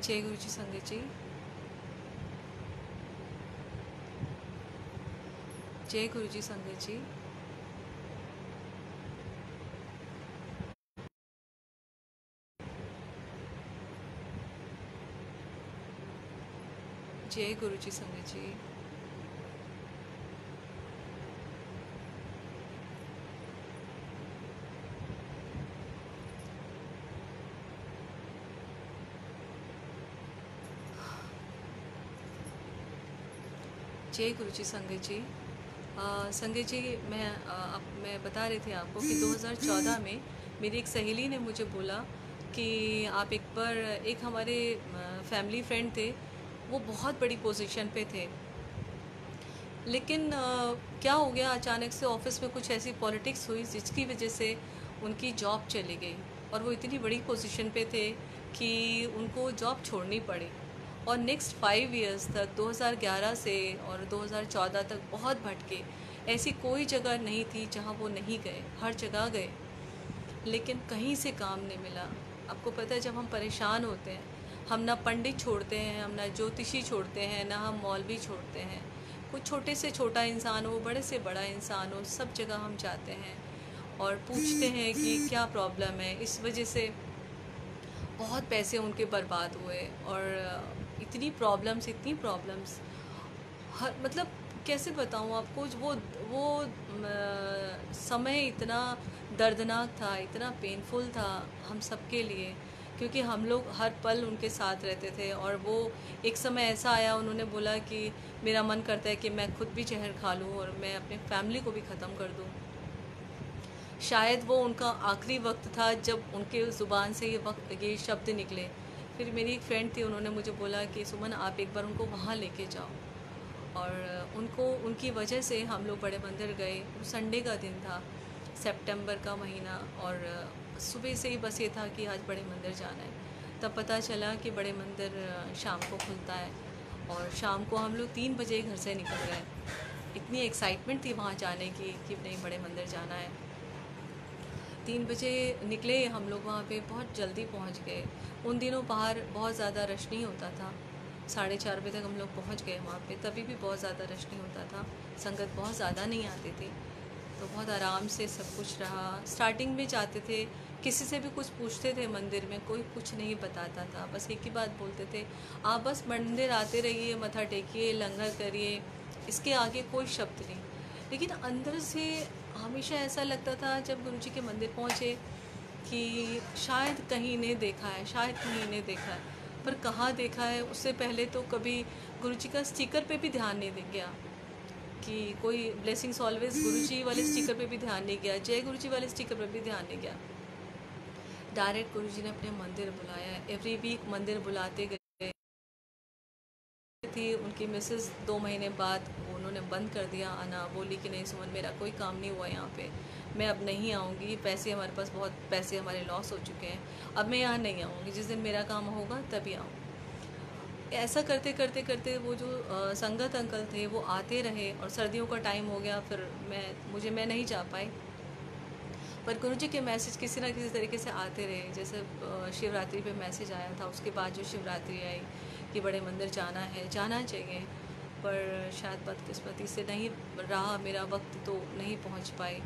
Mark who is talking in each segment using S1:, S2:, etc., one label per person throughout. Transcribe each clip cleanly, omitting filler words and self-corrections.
S1: जय गुरु जी संगत जी, जय गुरु जी संगत जी, जय गुरु जी संगत जी, जय गुरु जी संगत जी। संगत जी, मैं बता रही थी आपको कि 2014 में मेरी एक सहेली ने मुझे बोला कि आप एक बार, एक हमारे फैमिली फ्रेंड थे, वो बहुत बड़ी पोजीशन पे थे, लेकिन क्या हो गया, अचानक से ऑफिस में कुछ ऐसी पॉलिटिक्स हुई जिसकी वजह से उनकी जॉब चली गई। और वो इतनी बड़ी पोजीशन पे थे कि उनको जॉब छोड़नी पड़ी। और नेक्स्ट 5 इयर्स तक, 2011 से और 2014 तक बहुत भटके। ऐसी कोई जगह नहीं थी जहाँ वो नहीं गए, हर जगह गए, लेकिन कहीं से काम नहीं मिला। आपको पता है, जब हम परेशान होते हैं, हम ना पंडित छोड़ते हैं, हम ना ज्योतिषी छोड़ते हैं, ना हम मौलवी छोड़ते हैं। कोई छोटे से छोटा इंसान हो, बड़े से बड़ा इंसान हो, सब जगह हम जाते हैं और पूछते हैं कि क्या प्रॉब्लम है। इस वजह से बहुत पैसे उनके बर्बाद हुए। और इतनी प्रॉब्लम्स, हर मतलब कैसे बताऊँ आपको, वो समय इतना दर्दनाक था, इतना पेनफुल था हम सब के लिए, क्योंकि हम लोग हर पल उनके साथ रहते थे। और वो एक समय ऐसा आया, उन्होंने बोला कि मेरा मन करता है कि मैं खुद भी जहर खा लूँ और मैं अपने फैमिली को भी ख़त्म कर दूँ। शायद वो उनका आखिरी वक्त था जब उनके ज़ुबान से ये शब्द निकले। फिर मेरी एक फ्रेंड थी, उन्होंने मुझे बोला कि सुमन, आप एक बार उनको वहाँ लेके जाओ। और उनकी वजह से हम लोग बड़े मंदिर गए। संडे का दिन था, सितंबर का महीना, और सुबह से ही बस ये था कि आज बड़े मंदिर जाना है। तब पता चला कि बड़े मंदिर शाम को खुलता है। और शाम को हम लोग 3 बजे घर से निकल गए। इतनी एक्साइटमेंट थी वहाँ जाने की कि नहीं, बड़े मंदिर जाना है। 3 बजे निकले हम लोग, वहाँ पे बहुत जल्दी पहुँच गए। उन दिनों बाहर बहुत ज़्यादा रश नहीं होता था। 4:30 बजे तक हम लोग पहुँच गए वहाँ पे, तभी भी बहुत ज़्यादा रश नहीं होता था, संगत बहुत ज़्यादा नहीं आती थी। तो बहुत आराम से सब कुछ रहा। स्टार्टिंग में जाते थे, किसी से भी कुछ पूछते थे मंदिर में, कोई कुछ नहीं बताता था। बस एक ही बात बोलते थे, आप बस मंदिर आते रहिए, मत्था टेकिए, लंगर करिए, इसके आगे कोई शब्द नहीं। लेकिन अंदर से हमेशा ऐसा लगता था जब गुरुजी के मंदिर पहुँचे कि शायद कहीं ने देखा है, शायद कहीं ने देखा है। पर कहाँ देखा है, उससे पहले तो कभी गुरुजी का स्टिकर पे भी ध्यान नहीं दे गया कि कोई ब्लेसिंग्स ऑलवेज गुरुजी वाले स्टिकर पे भी ध्यान नहीं गया, जय गुरुजी वाले स्टिकर पे भी ध्यान नहीं गया। डायरेक्ट गुरुजी ने अपने मंदिर बुलाया। एवरी वीक मंदिर बुलाते गए। थी उनकी मिसेस 2 महीने बाद उन्होंने बंद कर दिया आना। बोली कि नहीं सुमन, मेरा कोई काम नहीं हुआ यहाँ पे, मैं अब नहीं आऊँगी। पैसे हमारे पास, बहुत पैसे हमारे लॉस हो चुके हैं, अब मैं यहाँ नहीं आऊँगी, जिस दिन मेरा काम होगा तभी आऊँ। ऐसा करते करते करते वो जो संगत अंकल थे वो आते रहे। और सर्दियों का टाइम हो गया, फिर मैं नहीं जा पाई। पर गुरुजी के मैसेज किसी ना किसी तरीके से आते रहे। जैसे शिवरात्रि पे मैसेज आया था, उसके बाद जो शिवरात्रि आई कि बड़े मंदिर जाना है, जाना चाहिए। पर शायद बदकिस्मती से नहीं रहा, मेरा वक्त तो नहीं पहुंच पाई।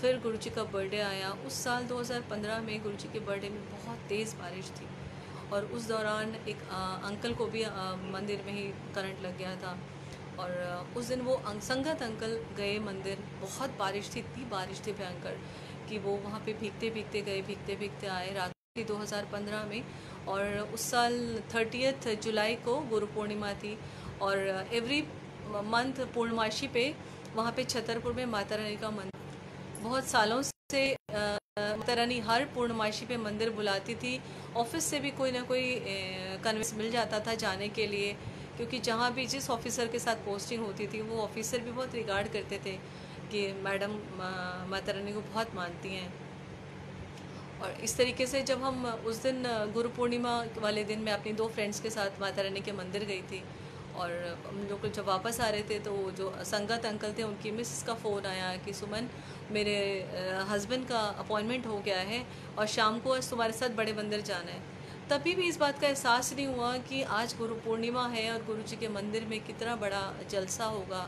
S1: फिर गुरुजी का बर्थडे आया। उस साल 2015 में गुरुजी के बर्थडे में बहुत तेज़ बारिश थी। और उस दौरान एक अंकल को भी मंदिर में ही करंट लग गया था। और उस दिन वो संगत अंकल गए मंदिर, बहुत बारिश थी, इतनी बारिश थी भयंकर कि वो वहाँ पे भीगते भीगते गए, भीगते भीगते आए। रात थी 2015 में। और उस साल 30 जुलाई को गुरु पूर्णिमा थी। और एवरी मंथ पूर्णमासी पे वहाँ पे छतरपुर में माता रानी का मंदिर, बहुत सालों से माता रानी हर पूर्णमासी पे मंदिर बुलाती थी। ऑफिस से भी कोई ना कोई कन्वेंस मिल जाता था जाने के लिए, क्योंकि जहाँ भी जिस ऑफिसर के साथ पोस्टिंग होती थी, वो ऑफिसर भी बहुत रिगार्ड करते थे कि मैडम माता रानी को बहुत मानती हैं। और इस तरीके से जब हम उस दिन गुरु पूर्णिमा वाले दिन मैं अपनी 2 फ्रेंड्स के साथ माता रानी के मंदिर गई थी। और हम लोग जब वापस आ रहे थे तो जो संगत अंकल थे, उनकी मिसेस का फ़ोन आया कि सुमन, मेरे हस्बैंड का अपॉइंटमेंट हो गया है और शाम को आज तुम्हारे साथ बड़े मंदिर जाना है। तभी भी इस बात का एहसास नहीं हुआ कि आज गुरु पूर्णिमा है और गुरु जी के मंदिर में कितना बड़ा जलसा होगा,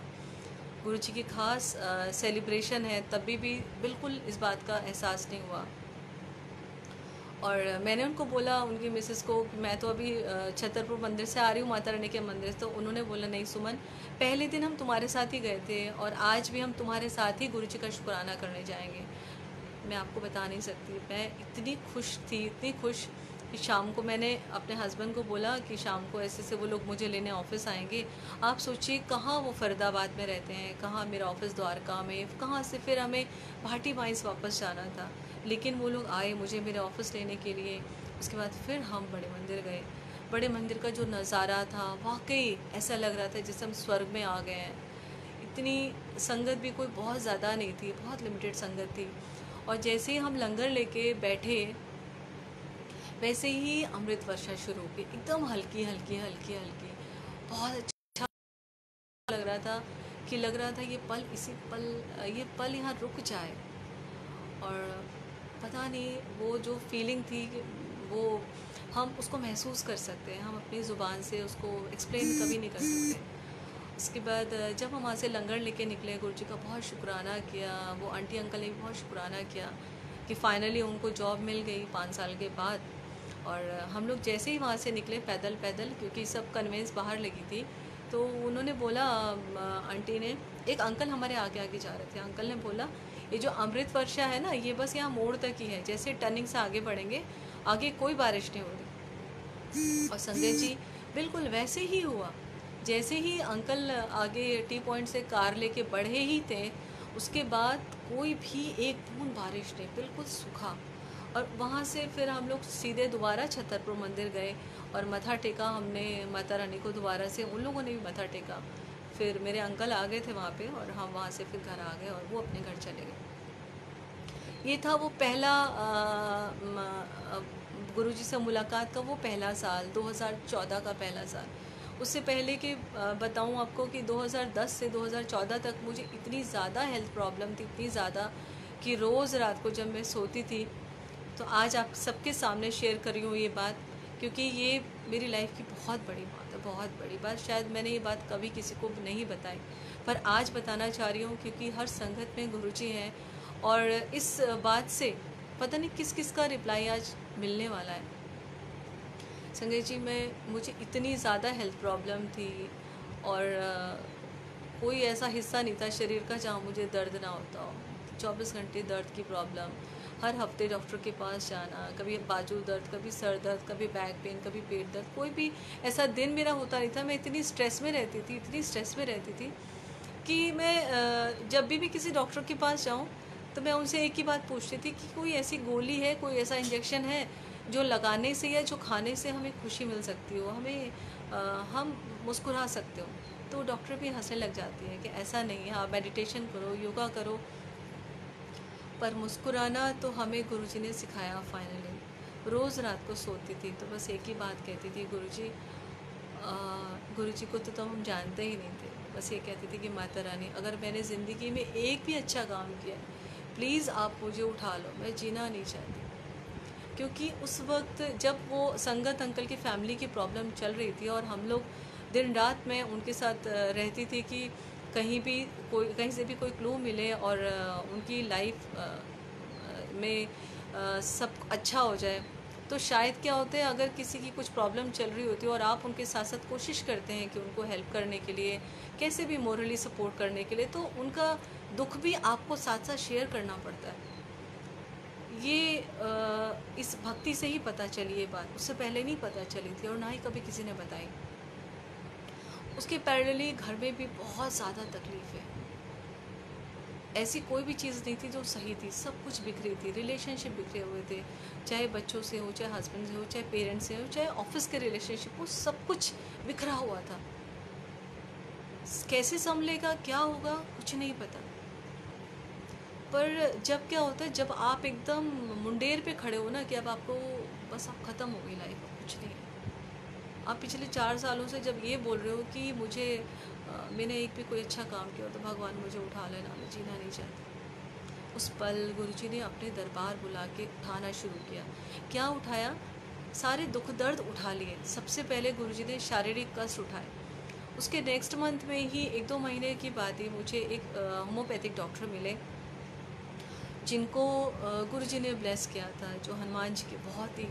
S1: गुरु जी की खास सेलिब्रेशन है, तभी भी बिल्कुल इस बात का एहसास नहीं हुआ। और मैंने उनको बोला, उनकी मिसेस को, कि मैं तो अभी छतरपुर मंदिर से आ रही हूँ, माता रानी के मंदिर से। तो उन्होंने बोला, नहीं सुमन, पहले दिन हम तुम्हारे साथ ही गए थे और आज भी हम तुम्हारे साथ ही गुरु जी का शुक्राना करने जाएंगे। मैं आपको बता नहीं सकती, मैं इतनी खुश थी, इतनी खुश कि शाम को मैंने अपने हस्बैंड को बोला कि शाम को ऐसे से वो लोग मुझे लेने ऑफिस आएंगे। आप सोचिए, कहाँ वो फरीदाबाद में रहते हैं, कहाँ मेरा ऑफिस द्वारका में, कहाँ से फिर हमें भाटी माइंस वापस जाना था। लेकिन वो लोग आए मुझे मेरे ऑफिस लेने के लिए। उसके बाद फिर हम बड़े मंदिर गए। बड़े मंदिर का जो नज़ारा था, वाकई ऐसा लग रहा था जैसे हम स्वर्ग में आ गए हैं। इतनी संगत भी कोई बहुत ज़्यादा नहीं थी, बहुत लिमिटेड संगत थी। और जैसे ही हम लंगर लेके बैठे, वैसे ही अमृत वर्षा शुरू हो गई, एकदम हल्की हल्की हल्की हल्की। बहुत अच्छा लग रहा था ये पल यहाँ रुक जाए। और पता नहीं, वो जो फीलिंग थी वो हम उसको महसूस कर सकते हैं, हम अपनी ज़ुबान से उसको एक्सप्लेन कभी नहीं कर सकते। उसके बाद जब हम वहाँ से लंगर लेके निकले, गुरु जी का बहुत शुक्राना किया, वो आंटी अंकल ने भी बहुत शुक्राना किया कि फ़ाइनली उनको जॉब मिल गई 5 साल के बाद। और हम लोग जैसे ही वहाँ से निकले पैदल पैदल, क्योंकि सब कन्वेंस बाहर लगी थी, तो उन्होंने बोला, आंटी ने, एक अंकल हमारे आगे आगे जा रहे थे, अंकल ने बोला, ये जो अमृत वर्षा है ना, ये बस यहाँ मोड़ तक ही है, जैसे टर्निंग से आगे बढ़ेंगे, आगे कोई बारिश नहीं हो रही। और संजय जी, बिल्कुल वैसे ही हुआ। जैसे ही अंकल आगे टी पॉइंट से कार लेके बढ़े ही थे, उसके बाद कोई भी एक बूंद बारिश नहीं, बिल्कुल सूखा। और वहाँ से फिर हम लोग सीधे दोबारा छतरपुर मंदिर गए और मत्था टेका हमने माता रानी को दोबारा से, उन लोगों ने भी मत्था टेका। फिर मेरे अंकल आ गए थे वहाँ पे और हम वहाँ से फिर घर आ गए और वो अपने घर चले गए। ये था वो पहला गुरुजी से मुलाकात का वो पहला साल, 2014 का पहला साल। उससे पहले कि बताऊं आपको कि 2010 से 2014 तक मुझे इतनी ज़्यादा हेल्थ प्रॉब्लम थी, इतनी ज़्यादा कि रोज़ रात को जब मैं सोती थी, तो आज आप सबके सामने शेयर कर रही हूँ ये बात, क्योंकि ये मेरी लाइफ की बहुत बड़ी बात है, बहुत बड़ी बात। शायद मैंने ये बात कभी किसी को नहीं बताई, पर आज बताना चाह रही हूँ, क्योंकि हर संगत में गुरुजी हैं और इस बात से पता नहीं किस किस का रिप्लाई आज मिलने वाला है। संजय जी, मुझे इतनी ज़्यादा हेल्थ प्रॉब्लम थी और कोई ऐसा हिस्सा नहीं था शरीर का जहाँ मुझे दर्द ना होता हो। 24 घंटे दर्द की प्रॉब्लम, हर हफ्ते डॉक्टर के पास जाना, कभी बाजू दर्द, कभी सर दर्द, कभी बैक पेन, कभी पेट दर्द। कोई भी ऐसा दिन मेरा होता नहीं था। मैं इतनी स्ट्रेस में रहती थी, इतनी स्ट्रेस में रहती थी कि मैं जब भी किसी डॉक्टर के पास जाऊँ तो मैं उनसे एक ही बात पूछती थी कि कोई ऐसी गोली है, कोई ऐसा इंजेक्शन है जो लगाने से या जो खाने से हमें खुशी मिल सकती हो, हम मुस्कुरा सकते हो। तो डॉक्टर भी हंसने लग जाती है कि ऐसा नहीं है, आप मेडिटेशन करो, योगा करो। पर मुस्कुराना तो हमें गुरुजी ने सिखाया। फाइनली रोज़ रात को सोती थी तो बस एक ही बात कहती थी, गुरुजी को तो हम जानते ही नहीं थे। बस ये कहती थी कि माता रानी, अगर मैंने ज़िंदगी में एक भी अच्छा काम किया, प्लीज़ आप मुझे उठा लो, मैं जीना नहीं चाहती। क्योंकि उस वक्त जब वो संगत अंकल की फैमिली की प्रॉब्लम चल रही थी और हम लोग दिन रात मैं उनके साथ रहती थी कि कहीं से भी कोई क्लू मिले और उनकी लाइफ में सब अच्छा हो जाए। तो शायद क्या होता है, अगर किसी की कुछ प्रॉब्लम चल रही होती है और आप उनके साथ साथ कोशिश करते हैं कि उनको हेल्प करने के लिए, कैसे भी मोरली सपोर्ट करने के लिए, तो उनका दुख भी आपको साथ साथ शेयर करना पड़ता है। ये इस भक्ति से ही पता चली ये बात, उससे पहले नहीं पता चली थी और ना ही कभी किसी ने बताई। उसके पैरेलली घर में भी बहुत ज़्यादा तकलीफ़ है। ऐसी कोई भी चीज़ नहीं थी जो सही थी, सब कुछ बिखरी थी, रिलेशनशिप बिखरे हुए थे, चाहे बच्चों से हो, चाहे हस्बैंड से हो, चाहे पेरेंट्स से हो, चाहे ऑफिस के रिलेशनशिप हो, सब कुछ बिखरा हुआ था। कैसे संभलेगा, क्या होगा, कुछ नहीं पता। पर जब क्या होता है, जब आप एकदम मुंडेर पे खड़े हो ना कि अब आपको बस अब ख़त्म हो गई लाइफ, कुछ नहीं है। आप पिछले 4 सालों से जब ये बोल रहे हो कि मैंने एक भी कोई अच्छा काम किया तो भगवान मुझे उठा लेना, मैं जीना नहीं चाहती। उस पल गुरुजी ने अपने दरबार बुला के उठाना शुरू किया। क्या उठाया? सारे दुख दर्द उठा लिए। सबसे पहले गुरुजी ने शारीरिक कष्ट उठाए। उसके नेक्स्ट मंथ में ही 1-2 महीने की बात ही मुझे एक होम्योपैथिक डॉक्टर मिले, जिनको गुरुजी ने ब्लेस किया था, जो हनुमान जी के बहुत ही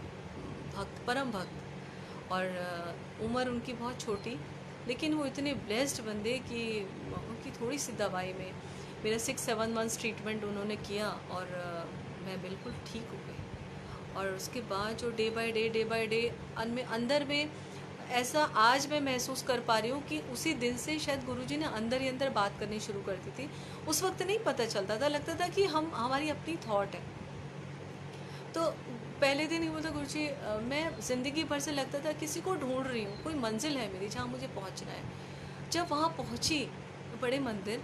S1: भक्त, परम भक्त। और उम्र उनकी बहुत छोटी, लेकिन वो इतने ब्लेस्ड बंदे कि उनकी थोड़ी सी दवाई में मेरा 6-7 मंथ्स ट्रीटमेंट उन्होंने किया और मैं बिल्कुल ठीक हो गई। और उसके बाद जो डे बाय डे अंदर में ऐसा आज मैं महसूस कर पा रही हूँ कि उसी दिन से शायद गुरुजी ने अंदर ही अंदर बात करनी शुरू कर दी थी। उस वक्त नहीं पता चलता था, लगता था कि हमारी अपनी थॉट है। तो पहले दिन ही बोलता, गुरुजी मैं ज़िंदगी भर से लगता था किसी को ढूंढ रही हूँ, कोई मंजिल है मेरी जहाँ मुझे पहुँचना है। जब वहाँ पहुँची बड़े मंदिर,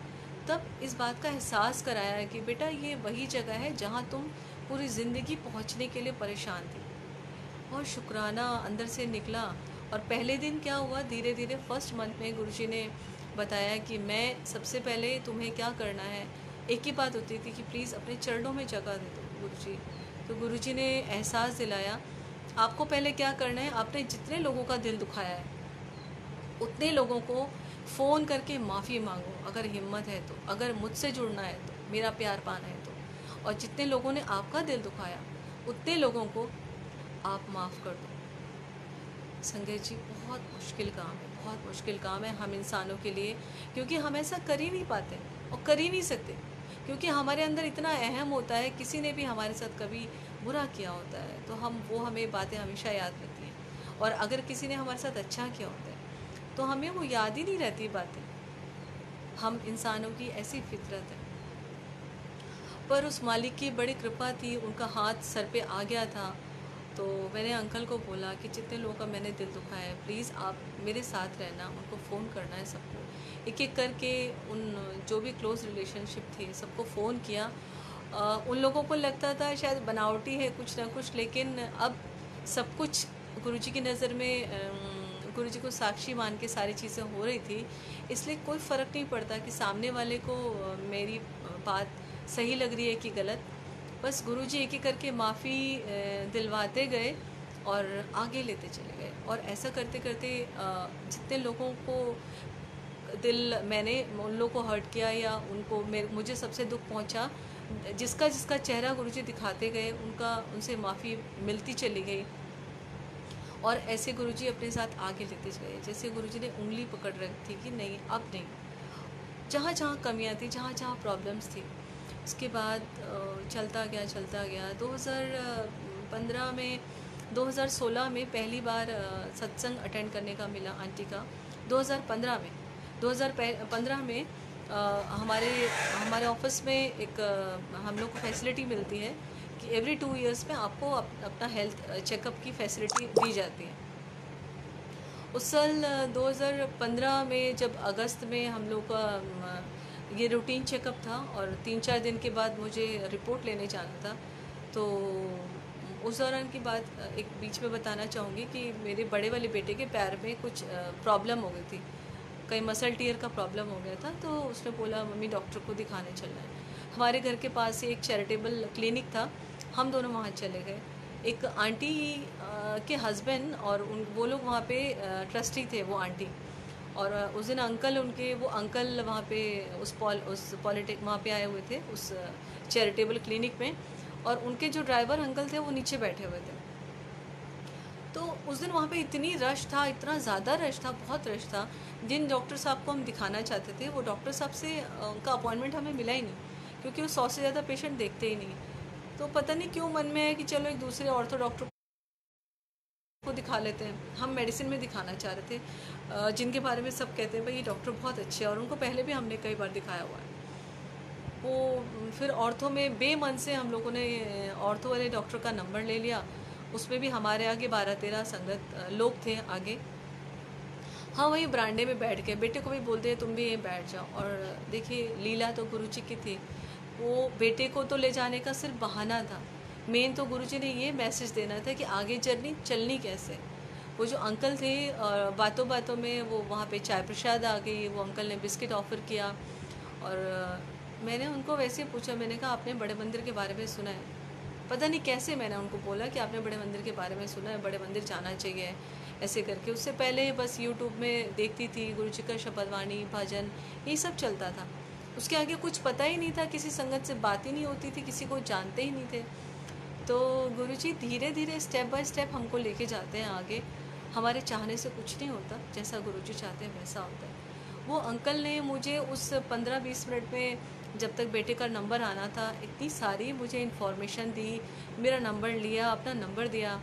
S1: तब इस बात का एहसास कराया है कि बेटा ये वही जगह है जहाँ तुम पूरी ज़िंदगी पहुँचने के लिए परेशान थी। और शुक्राना अंदर से निकला। और पहले दिन क्या हुआ, धीरे धीरे फर्स्ट मंथ में गुरुजी ने बताया कि मैं सबसे पहले तुम्हें क्या करना है, एक ही बात होती थी कि प्लीज़ अपने चरणों में जगह दे दो गुरुजी। तो गुरुजी ने एहसास दिलाया, आपको पहले क्या करना है, आपने जितने लोगों का दिल दुखाया है उतने लोगों को फ़ोन करके माफ़ी मांगो, अगर हिम्मत है तो, अगर मुझसे जुड़ना है तो, मेरा प्यार पाना है तो। और जितने लोगों ने आपका दिल दुखाया उतने लोगों को आप माफ़ कर दो। संजय जी, बहुत मुश्किल काम है, बहुत मुश्किल काम है हम इंसानों के लिए, क्योंकि हम ऐसा कर ही नहीं पाते और कर ही नहीं सकते, क्योंकि हमारे अंदर इतना अहम होता है। किसी ने भी हमारे साथ कभी बुरा किया होता है तो हमें बातें हमेशा याद रहती हैं, और अगर किसी ने हमारे साथ अच्छा किया होता है तो हमें वो याद ही नहीं रहती बातें। हम इंसानों की ऐसी फितरत है। पर उस मालिक की बड़ी कृपा थी, उनका हाथ सर पे आ गया था। तो मैंने अंकल को बोला कि जितने लोगों का मैंने दिल दुखाया है, प्लीज़ आप मेरे साथ रहना, उनको फ़ोन करना है सबको। एक एक करके उन जो भी क्लोज़ रिलेशनशिप थे सबको फ़ोन किया। उन लोगों को लगता था शायद बनावटी है कुछ ना कुछ, लेकिन अब सब कुछ गुरुजी की नज़र में गुरुजी को साक्षी मान के सारी चीज़ें हो रही थी। इसलिए कोई फ़र्क नहीं पड़ता कि सामने वाले को मेरी बात सही लग रही है कि गलत। बस गुरुजी एक एक करके माफ़ी दिलवाते गए और आगे लेते चले गए। और ऐसा करते करते जितने लोगों को मैंने उन लोगों को हर्ट किया या मुझे सबसे दुख पहुंचा, जिसका जिसका चेहरा गुरुजी दिखाते गए उनसे माफ़ी मिलती चली गई। और ऐसे गुरुजी अपने साथ आगे लेते गए। जैसे गुरुजी ने उंगली पकड़ रखी थी कि नहीं, अब नहीं, जहाँ जहाँ कमियाँ थी, जहाँ जहाँ प्रॉब्लम्स थी। उसके बाद चलता गया 2015 में 2016 में पहली बार सत्संग अटेंड करने का मिला आंटी का। 2015 में हमारे ऑफिस में एक हम लोग को फैसिलिटी मिलती है कि एवरी 2 इयर्स में आपको अपना हेल्थ चेकअप की फैसिलिटी दी जाती है। उस साल 2015 में जब अगस्त में हम लोग का ये रूटीन चेकअप था और 3-4 दिन के बाद मुझे रिपोर्ट लेने जाना था। तो उस दौरान की बात एक बीच में बताना चाहूँगी कि मेरे बड़े वाले बेटे के पैर में कुछ प्रॉब्लम हो गई थी, कहीं मसल टीयर का प्रॉब्लम हो गया था। तो उसने बोला मम्मी डॉक्टर को दिखाने चलना है। हमारे घर के पास ही एक चैरिटेबल क्लिनिक था, हम दोनों वहाँ चले गए। एक आंटी के हस्बैंड और वो लोग वहाँ पे ट्रस्टी थे, वो आंटी। और उस दिन वो अंकल वहाँ पे उस पॉलिटिक वहाँ पे आए हुए थे उस चैरिटेबल क्लिनिक में, और उनके जो ड्राइवर अंकल थे वो नीचे बैठे हुए थे। तो उस दिन वहाँ पे इतनी रश था, इतना ज़्यादा रश था, बहुत रश था। जिन डॉक्टर साहब को हम दिखाना चाहते थे वो डॉक्टर साहब से उनका अपॉइंटमेंट हमें मिला ही नहीं, क्योंकि वो 100 से ज़्यादा पेशेंट देखते ही नहीं। तो पता नहीं क्यों मन में है कि चलो एक दूसरे ऑर्थो डॉक्टर को दिखा लेते हैं। हम मेडिसिन में दिखाना चाह रहे थे, जिनके बारे में सब कहते हैं भाई ये डॉक्टर बहुत अच्छे हैं, और उनको पहले भी हमने कई बार दिखाया हुआ है। वो फिर ऑर्थो में बेमन से हम लोगों ने ऑर्थो वाले डॉक्टर का नंबर ले लिया। उसमें भी हमारे आगे 12-13 संगत लोग थे आगे। हाँ, वही बरांडे में बैठ गए। बेटे को भी बोलते हैं तुम भी यहीं बैठ जाओ। और देखिए लीला तो गुरुजी की थी, वो बेटे को तो ले जाने का सिर्फ बहाना था। मेन तो गुरुजी ने ये मैसेज देना था कि आगे जर्नी चलनी कैसे। वो जो अंकल थे, बातों बातों में वो वहाँ पे चाय प्रसाद आ गई, वो अंकल ने बिस्किट ऑफ़र किया। और मैंने उनको वैसे पूछा, मैंने कहा आपने बड़े मंदिर के बारे में सुना है? पता नहीं कैसे मैंने उनको बोला कि आपने बड़े मंदिर के बारे में सुना है, बड़े मंदिर जाना चाहिए, ऐसे करके। उससे पहले बस यूट्यूब में देखती थी, गुरु जी का शपथवाणी, भजन, यही सब चलता था। उसके आगे कुछ पता ही नहीं था, किसी संगत से बात ही नहीं होती थी, किसी को जानते ही नहीं थे। तो गुरु जी धीरे धीरे स्टेप बाय स्टेप हमको लेके जाते हैं आगे। हमारे चाहने से कुछ नहीं होता, जैसा गुरु जी चाहते हैं वैसा होता है। वो अंकल ने मुझे उस 15-20 मिनट में, जब तक बेटे का नंबर आना था, इतनी सारी मुझे इन्फॉर्मेशन दी, मेरा नंबर लिया, अपना नंबर दिया।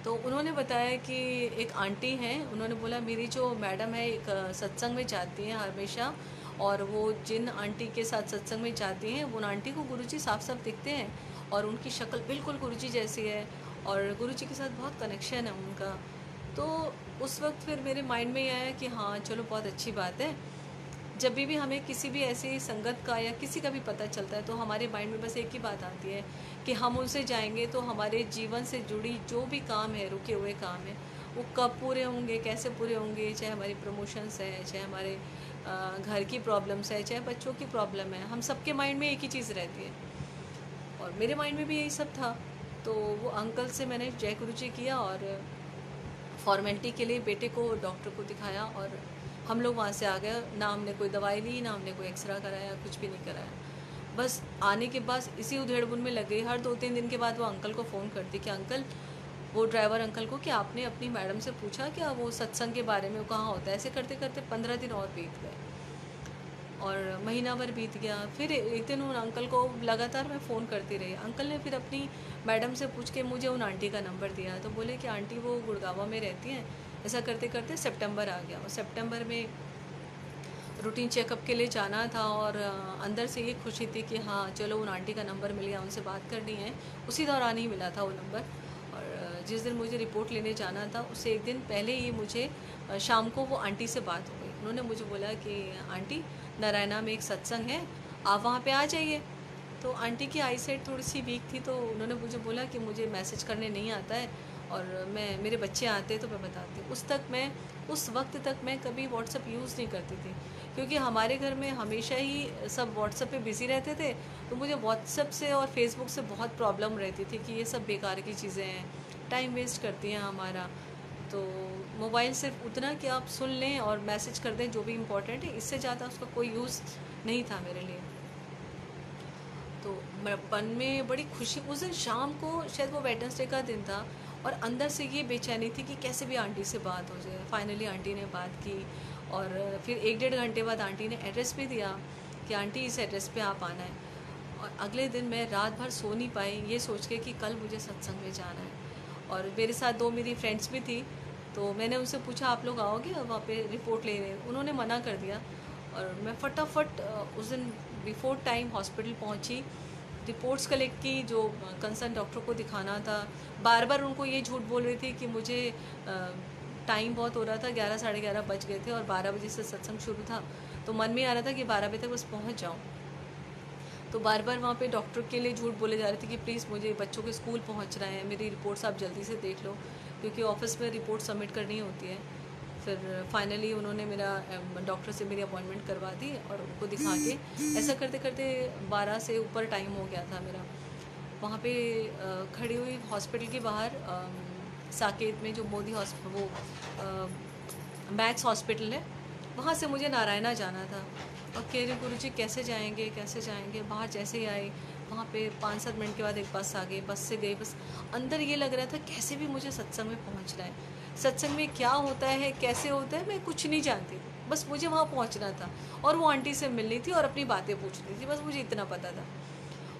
S1: तो उन्होंने बताया कि एक आंटी हैं, उन्होंने बोला मेरी जो मैडम है एक सत्संग में जाती हैं हमेशा, और वो जिन आंटी के साथ सत्संग में जाती हैं उन आंटी को गुरुजी साफ साफ दिखते हैं, और उनकी शक्ल बिल्कुल गुरुजी जैसी है, और गुरुजी के साथ बहुत कनेक्शन है उनका। तो उस वक्त फिर मेरे माइंड में ये आया कि हाँ चलो, बहुत अच्छी बात है। जब भी हमें किसी भी ऐसी संगत का या किसी का भी पता चलता है तो हमारे माइंड में बस एक ही बात आती है कि हम उनसे जाएंगे तो हमारे जीवन से जुड़ी जो भी काम है, रुके हुए काम है, वो कब पूरे होंगे, कैसे पूरे होंगे। चाहे हमारी प्रमोशंस है, चाहे हमारे घर की प्रॉब्लम्स है, चाहे बच्चों की प्रॉब्लम है, हम सबके माइंड में एक ही चीज़ रहती है, और मेरे माइंड में भी यही सब था। तो वो अंकल से मैंने जय गुरु जी किया, और फॉर्मेलिटी के लिए बेटे को डॉक्टर को दिखाया, और हम लोग वहाँ से आ गए। ना हमने कोई दवाई ली, ना हमने कोई एक्सरा कराया, कुछ भी नहीं कराया। बस आने के बाद इसी उधेड़-बुन में लग गई। हर 2-3 दिन के बाद वो अंकल को फ़ोन करती कि अंकल, वो ड्राइवर अंकल को, कि आपने अपनी मैडम से पूछा क्या वो सत्संग के बारे में, वो कहाँ होता है। ऐसे करते करते 15 दिन और बीत गए, और महीना भर बीत गया। फिर एक दिन उन अंकल को लगातार मैं फ़ोन करती रही। अंकल ने फिर अपनी मैडम से पूछ के मुझे उन आंटी का नंबर दिया। तो बोले कि आंटी वो गुड़गांव में रहती हैं। ऐसा करते करते सितंबर आ गया, और सितंबर में रूटीन चेकअप के लिए जाना था, और अंदर से ये खुशी थी कि हाँ चलो, उन आंटी का नंबर मिल गया, उनसे बात करनी है। उसी दौरान ही मिला था वो नंबर। और जिस दिन मुझे रिपोर्ट लेने जाना था उससे एक दिन पहले ही मुझे शाम को वो आंटी से बात हो गई। उन्होंने मुझे बोला कि आंटी, नारायणा में एक सत्संग है, आप वहाँ पे आ जाइए। तो आंटी की आई साइट थोड़ी सी वीक थी, तो उन्होंने मुझे बोला कि मुझे मैसेज करने नहीं आता है, और मेरे बच्चे आते तो मैं बताती हूँ। उस वक्त तक मैं कभी व्हाट्सअप यूज़ नहीं करती थी, क्योंकि हमारे घर में हमेशा ही सब व्हाट्सअप पे बिज़ी रहते थे। तो मुझे व्हाट्सअप से और फेसबुक से बहुत प्रॉब्लम रहती थी कि ये सब बेकार की चीज़ें हैं, टाइम वेस्ट करती हैं हमारा। तो मोबाइल सिर्फ उतना कि आप सुन लें और मैसेज कर दें जो भी इम्पोर्टेंट है, इससे ज़्यादा उसका कोई यूज़ नहीं था मेरे लिए। तो मन में बड़ी खुशी, उस दिन शाम को शायद वो वेडनेसडे का दिन था, और अंदर से ये बेचैनी थी कि कैसे भी आंटी से बात हो जाए। फाइनली आंटी ने बात की, और फिर 1-1.5 घंटे बाद आंटी ने एड्रेस भी दिया कि आंटी इस एड्रेस पे आप आना है। और अगले दिन मैं रात भर सो नहीं पाई, ये सोच के कि कल मुझे सत्संग में जाना है। और मेरे साथ 2 मेरी फ्रेंड्स भी थी, तो मैंने उनसे पूछा आप लोग आओगे वहाँ पे रिपोर्ट लेने। उन्होंने मना कर दिया, और मैं फटाफट उस दिन बिफोर टाइम हॉस्पिटल पहुँची, रिपोर्ट्स कलेक्ट की, जो कंसर्न डॉक्टर को दिखाना था। बार बार उनको ये झूठ बोल रही थी कि मुझे टाइम बहुत हो रहा था, 11 साढ़े 11 बज गए थे, और 12 बजे से सत्संग शुरू था। तो मन में आ रहा था कि 12 बजे तक बस पहुँच जाऊँ। तो बार बार वहाँ पे डॉक्टर के लिए झूठ बोले जा रहे थे कि प्लीज़, मुझे बच्चों के स्कूल पहुँच रहे हैं, मेरी रिपोर्ट्स आप जल्दी से देख लो, क्योंकि ऑफिस में रिपोर्ट सबमिट करनी होती है। फिर फाइनली उन्होंने मेरा डॉक्टर से मेरी अपॉइंटमेंट करवा दी, और उनको दिखा के ऐसा करते करते 12 से ऊपर टाइम हो गया था मेरा। वहाँ पे खड़ी हुई हॉस्पिटल के बाहर, साकेत में जो मोदी हॉस्पिटल, वो मैक्स हॉस्पिटल है, वहाँ से मुझे नारायणा जाना था। और कह रही गुरुजी कैसे जाएंगे, कैसे जाएंगे। बाहर जैसे ही आए, वहाँ पे 5-7 मिनट के बाद एक बस आ गई, बस से गई। बस अंदर ये लग रहा था कैसे भी मुझे सत्संग में पहुँचना है। सत्संग में क्या होता है, कैसे होता है, मैं कुछ नहीं जानती थी, बस मुझे वहाँ पहुँचना था, और वो आंटी से मिलनी थी और अपनी बातें पूछनी थी, बस मुझे इतना पता था।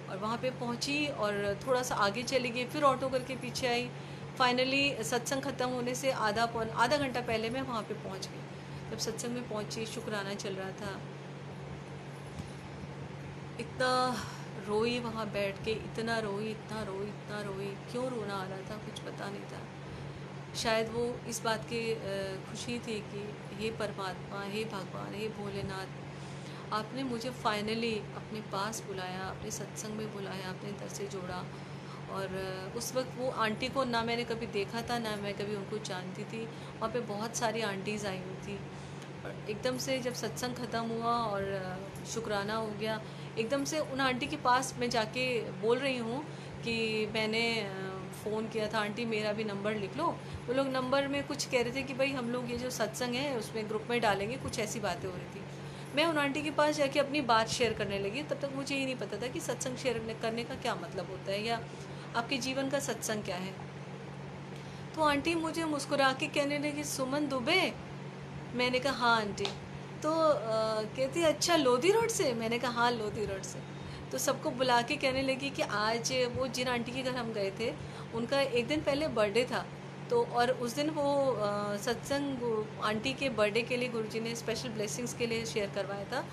S1: और वहाँ पे पहुँची, और थोड़ा सा आगे चली गई, फिर ऑटो करके पीछे आई। फाइनली सत्संग ख़त्म होने से आधा घंटा पहले मैं वहाँ पे पहुँच गई। जब सत्संग में पहुँची, शुक्राना चल रहा था, इतना रोई वहाँ बैठ के, इतना रोई, इतना रोई, इतना रोई। क्यों रोना आ रहा था कुछ पता नहीं था। शायद वो इस बात की खुशी थी कि हे परमात्मा, हे भगवान, हे भोलेनाथ, आपने मुझे फाइनली अपने पास बुलाया, अपने सत्संग में बुलाया, अपने दर से जोड़ा। और उस वक्त वो आंटी को ना मैंने कभी देखा था, ना मैं कभी उनको जानती थी। वहाँ पे बहुत सारी आंटीज़ आई हुई थी, और एकदम से जब सत्संग ख़त्म हुआ और शुक्राना हो गया, एकदम से उन आंटी के पास मैं जाके बोल रही हूँ कि मैंने फ़ोन किया था, आंटी मेरा भी नंबर लिख लो। वो लोग नंबर में कुछ कह रहे थे कि भाई हम लोग ये जो सत्संग है उसमें ग्रुप में डालेंगे, कुछ ऐसी बातें हो रही थी। मैं उन आंटी के पास जाके अपनी बात शेयर करने लगी। तब तक मुझे ये नहीं पता था कि सत्संग शेयर करने का क्या मतलब होता है या आपके जीवन का सत्संग क्या है। तो आंटी मुझे मुस्कुरा के कहने लगी, सुमन दुबे। मैंने कहा हाँ आंटी। तो कहती अच्छा लोधी रोड से। मैंने कहा हाँ लोधी रोड से। तो सबको बुला के कहने लगी कि आज वो जिन आंटी के घर हम गए थे उनका एक दिन पहले बर्थडे था, तो और उस दिन वो सत्संग आंटी के बर्थडे के लिए गुरुजी ने स्पेशल ब्लेसिंग्स के लिए शेयर करवाया था।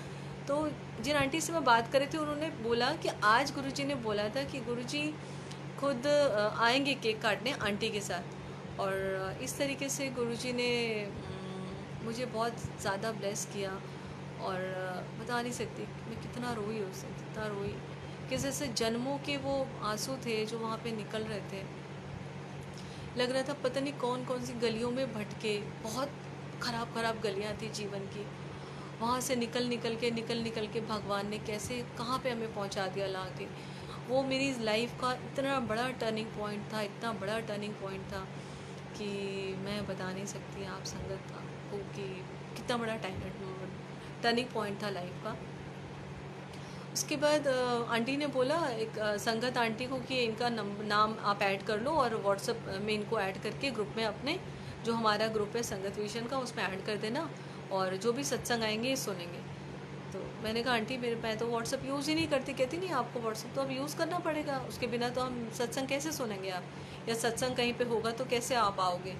S1: तो जिन आंटी से मैं बात कर रही थी उन्होंने बोला कि आज गुरुजी ने बोला था कि गुरुजी खुद आएंगे केक काटने आंटी के साथ। और इस तरीके से गुरुजी ने मुझे बहुत ज़्यादा ब्लेस किया। और बता नहीं सकती मैं कितना रोई उस दिन, कितना रोई कि जैसे जन्मों के वो आंसू थे जो वहाँ पे निकल रहे थे। लग रहा था पता नहीं कौन कौन सी गलियों में भटके, बहुत ख़राब ख़राब गलियाँ थी जीवन की, वहाँ से निकल के भगवान ने कैसे कहाँ पे हमें पहुँचा दिया ला के। वो मेरी लाइफ का इतना बड़ा टर्निंग पॉइंट था, इतना बड़ा टर्निंग पॉइंट था कि मैं बता नहीं सकती आप संगत को कि कितना बड़ा टर्निंग पॉइंट था लाइफ का। उसके बाद आंटी ने बोला एक संगत आंटी को कि इनका नाम आप ऐड कर लो और व्हाट्सएप में इनको ऐड करके ग्रुप में अपने जो हमारा ग्रुप है संगत विजन का उसमें ऐड कर देना और जो भी सत्संग आएंगे सुनेंगे। तो मैंने कहा आंटी मैं तो व्हाट्सएप यूज़ ही नहीं करती। कहती नहीं आपको व्हाट्सएप तो अब यूज़ करना पड़ेगा, उसके बिना तो हम सत्संग कैसे सुनेंगे आप, या सत्संग कहीं पे होगा तो कैसे आप आओगे।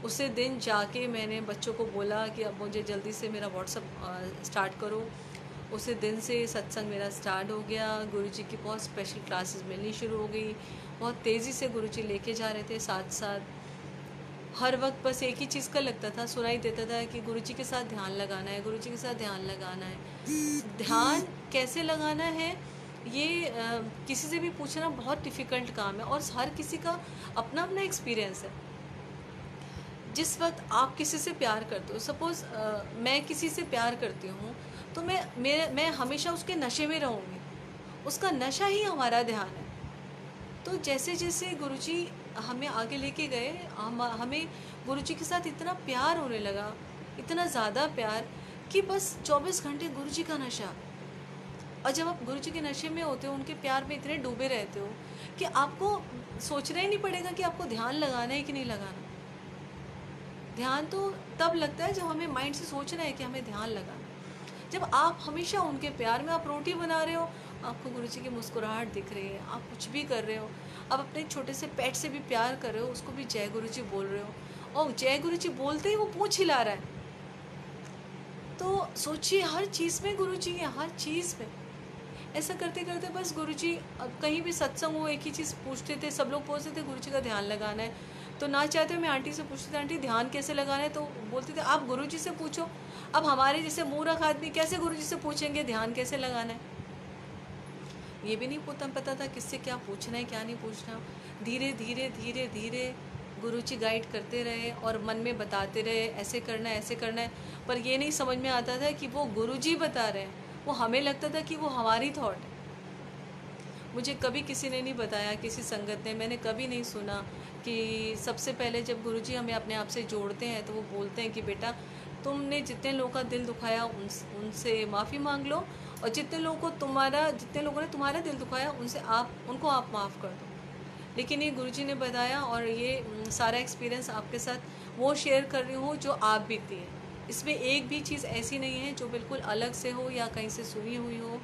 S1: उसी दिन जाके मैंने बच्चों को बोला कि अब मुझे जल्दी से मेरा व्हाट्सएप स्टार्ट करो। उसी दिन से सत्संग मेरा स्टार्ट हो गया। गुरुजी की बहुत स्पेशल क्लासेस मिलनी शुरू हो गई। बहुत तेज़ी से गुरुजी लेके जा रहे थे साथ साथ। हर वक्त बस एक ही चीज़ का लगता था, सुनाई देता था कि गुरुजी के साथ ध्यान लगाना है, गुरुजी के साथ ध्यान लगाना है। ध्यान कैसे लगाना है ये किसी से भी पूछना बहुत डिफ़िकल्ट काम है और हर किसी का अपना अपना एक्सपीरियंस है। जिस वक्त आप किसी से प्यार करते हो, सपोज़ मैं किसी से प्यार करती हूँ तो मैं हमेशा उसके नशे में रहूँगी। उसका नशा ही हमारा ध्यान है। तो जैसे जैसे गुरुजी हमें आगे लेके गए, हमें गुरुजी के साथ इतना प्यार होने लगा, इतना ज़्यादा प्यार कि बस 24 घंटे गुरुजी का नशा। और जब आप गुरुजी के नशे में होते हो, उनके प्यार में इतने डूबे रहते हो कि आपको सोचना ही नहीं पड़ेगा कि आपको ध्यान लगाना है कि नहीं लगाना। ध्यान तो तब लगता है जब हमें माइंड से सोचना है कि हमें ध्यान लगाना। जब आप हमेशा उनके प्यार में, आप रोटी बना रहे हो, आपको गुरुजी की मुस्कुराहट दिख रही है, आप कुछ भी कर रहे हो, आप अपने छोटे से पेट से भी प्यार कर रहे हो, उसको भी जय गुरुजी बोल रहे हो और जय गुरुजी बोलते ही वो पूंछ हिला रहा है। तो सोचिए हर चीज़ में गुरुजी है, हर चीज़ में। ऐसा करते करते बस गुरुजी अब कहीं भी सत्संग हो एक ही चीज़ पूछते थे, सब लोग पूछते थे गुरुजी का ध्यान लगाना है। तो ना चाहते मैं आंटी से पूछती थी आंटी ध्यान कैसे लगाना है, तो बोलते थे आप गुरुजी से पूछो। अब हमारे जैसे मूर्ख आदमी कैसे गुरुजी से पूछेंगे ध्यान कैसे लगाना है। ये भी नहीं पता था किससे क्या पूछना है क्या नहीं पूछना। धीरे धीरे धीरे धीरे गुरुजी गाइड करते रहे और मन में बताते रहे ऐसे करना है ऐसे करना है। पर ये नहीं समझ में आता था कि वो गुरुजी बता रहे हैं, वो हमें लगता था कि वो हमारी थॉट है। मुझे कभी किसी ने नहीं बताया, किसी संगत ने, मैंने कभी नहीं सुना कि सबसे पहले जब गुरुजी हमें अपने आप से जोड़ते हैं तो वो बोलते हैं कि बेटा तुमने जितने लोगों का दिल दुखाया उनसे माफ़ी मांग लो और जितने लोगों ने तुम्हारा दिल दुखाया उनको आप माफ़ कर दो। लेकिन ये गुरुजी ने बताया और ये सारा एक्सपीरियंस आपके साथ वो शेयर कर रही हूँ जो आप बीती है। इसमें एक भी चीज़ ऐसी नहीं है जो बिल्कुल अलग से हो या कहीं से सुनी हुई हो।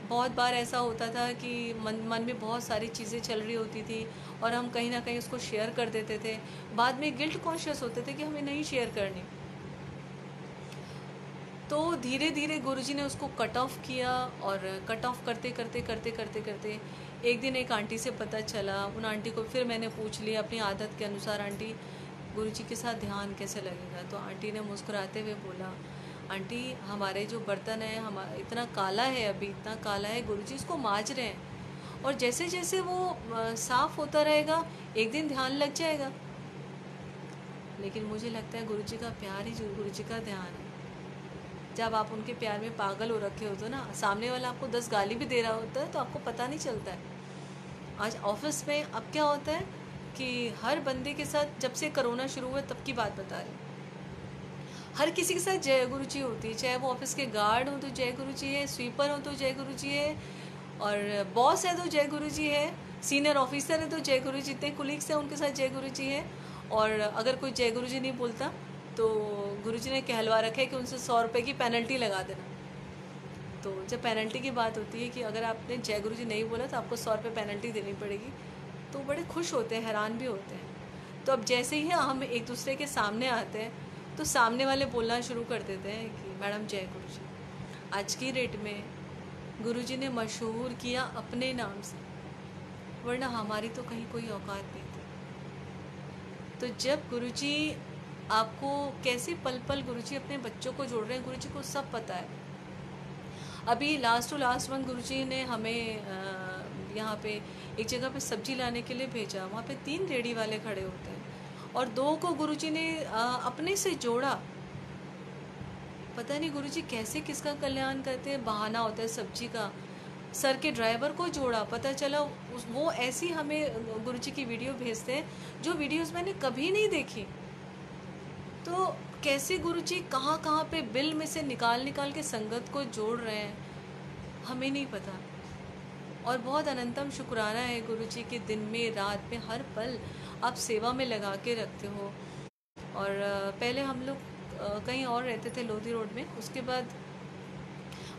S1: बहुत बार ऐसा होता था कि मन में बहुत सारी चीज़ें चल रही होती थी और हम कहीं ना कहीं उसको शेयर कर देते थे। बाद में गिल्ट कॉन्शियस होते थे कि हमें नहीं शेयर करनी। तो धीरे धीरे गुरुजी ने उसको कट ऑफ किया और कट ऑफ करते करते एक दिन एक आंटी से पता चला। उन आंटी को फिर मैंने पूछ लिया अपनी आदत के अनुसार, आंटी गुरुजी के साथ ध्यान कैसे लगेगा। तो आंटी ने मुस्कुराते हुए बोला, आंटी हमारे जो बर्तन है हमारा इतना काला है, अभी इतना काला है, गुरुजी इसको मांज रहे हैं और जैसे जैसे वो साफ़ होता रहेगा एक दिन ध्यान लग जाएगा। लेकिन मुझे लगता है गुरुजी का प्यार ही गुरुजी का ध्यान है। जब आप उनके प्यार में पागल हो रखे होते हो ना, सामने वाला आपको 10 गाली भी दे रहा होता है तो आपको पता नहीं चलता है। आज ऑफिस में अब क्या होता है कि हर बंदे के साथ, जब से कोरोना शुरू हुआ तब की बात बता रही हूँ, हर किसी के साथ जय गुरु जी होती है। चाहे वो ऑफिस के गार्ड हो तो जय गुरु जी है, स्वीपर हो तो जय गुरु जी है, और बॉस है तो जय गुरु जी है, सीनियर ऑफिसर है तो जय गुरु जी, जितने कुलीग्स हैं उनके साथ जय गुरु जी है। और अगर कोई जय गुरु जी नहीं बोलता तो गुरु जी ने कहलवा रखा है कि उनसे 100 रुपये की पेनल्टी लगा देना। तो जब पेनल्टी की बात होती है कि अगर आपने जय गुरु जी नहीं बोला तो आपको 100 रुपये पेनल्टी देनी पड़ेगी, तो बड़े खुश होते हैं, हैरान भी होते हैं। तो अब जैसे ही हम एक दूसरे के सामने आते हैं तो सामने वाले बोलना शुरू कर देते हैं कि मैडम जय गुरु जी। आज की डेट में गुरु जी ने मशहूर किया अपने नाम से, वरना हमारी तो कहीं कोई औकात नहीं थी। तो जब गुरु जी आपको कैसे पल पल गुरु जी अपने बच्चों को जोड़ रहे हैं, गुरु जी को सब पता है। अभी लास्ट टू लास्ट मंथ गुरु जी ने हमें यहाँ पे एक जगह पे सब्जी लाने के लिए भेजा। वहाँ पे 3 रेडी वाले खड़े होते हैं और 2 को गुरु जी ने अपने से जोड़ा। पता नहीं गुरु जी कैसे किसका कल्याण करते हैं, बहाना होता है सब्जी का। सर के ड्राइवर को जोड़ा, पता चला वो ऐसी हमें गुरु जी की वीडियो भेजते हैं जो वीडियोस मैंने कभी नहीं देखी। तो कैसे गुरु जी कहाँ कहाँ पे बिल में से निकाल निकाल के संगत को जोड़ रहे हैं, हमें नहीं पता। और बहुत अनंतम शुक्राना है गुरु जी के, दिन में रात में हर पल आप सेवा में लगा के रखते हो। और पहले हम लोग कहीं और रहते थे, लोधी रोड में। उसके बाद